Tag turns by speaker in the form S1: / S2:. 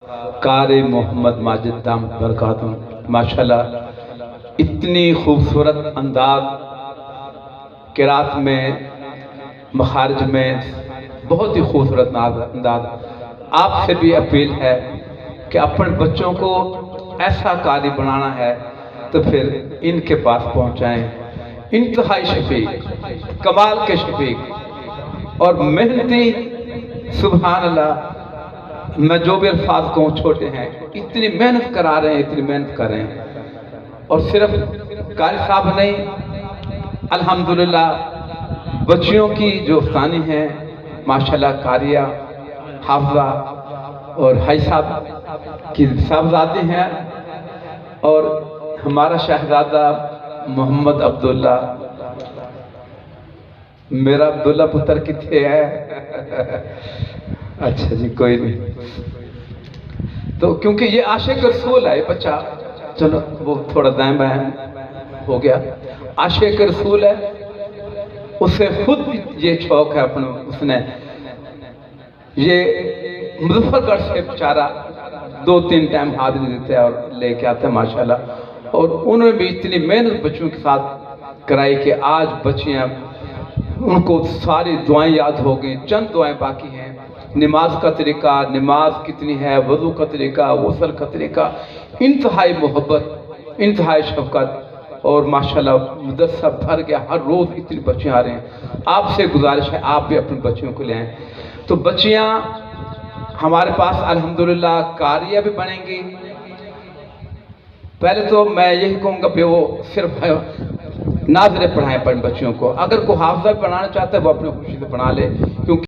S1: قاری محمد ماجد دامت برکاتہم، ماشاءاللہ اتنی خوبصورت انداز قرات میں، مخارج میں، بہت ہی خوبصورت انداز۔ آپ سے بھی اپیل ہے کہ اپنے بچوں کو ایسا قاری بنانا ہے تو پھر ان کے پاس پہنچائیں۔ انتہائی شفیق، کمال کے شفیق اور محنتی، سبحان اللہ، میں جو بھی الفاظ کہوں چھوٹے ہیں، اتنی محنت کرا رہے ہیں، اتنی محنت کر رہے ہیں۔ اور صرف قاری صاحب نہیں، الحمدللہ بچیوں کی جو ثانی ہیں ماشاءاللہ قاریہ، حافظہ اور حاج صاحب کی صاحبزادی ہیں، اور ہمارا شہزادہ محمد عبداللہ، میرا عبداللہ پتر کتنے ہے؟ اچھا جی، کوئی نہیں۔ تو کیونکہ یہ عاشق رسول ہے، یہ بچہ، چلو وہ تھوڑا دائیں بائیں ہو گیا، عاشق رسول ہے، اسے خود یہ شوق ہے اپنا، اس نے یہ مظفر گڑھ سے بیچارہ 2-3 ٹائم حاضری دیتے ہیں اور لے کے آتے ہیں ماشاءاللہ، اور انہوں نے بھی اتنی محنت بچوں کے ساتھ کرائی کہ آج بچیاں، ان کو ساری دعائیں یاد ہو گئیں، چند دعائیں باقی ہیں، نماز کا طریقہ، نماز کتنی ہے، وضو کا طریقہ، غسل کا طریقہ، انتہائی محبت، انتہائی شفقت، اور ماشاءاللہ مدرسہ بھر گیا، ہر روز اتنی بچیاں آ رہے ہیں۔ آپ سے گزارش ہے آپ بھی اپنی بچیوں کو لے آئیں۔ تو بچیاں ہمارے پاس الحمدللہ قاریہ بھی بنیں گی۔ پہلے تو میں یہی کہوں گا کہ وہ صرف ناظریں پڑھائیں اپنے بچیوں کو، اگر کوئی حافظہ بنانا چاہتا ہے وہ اپنے خوشی سے بنا لے، کیونکہ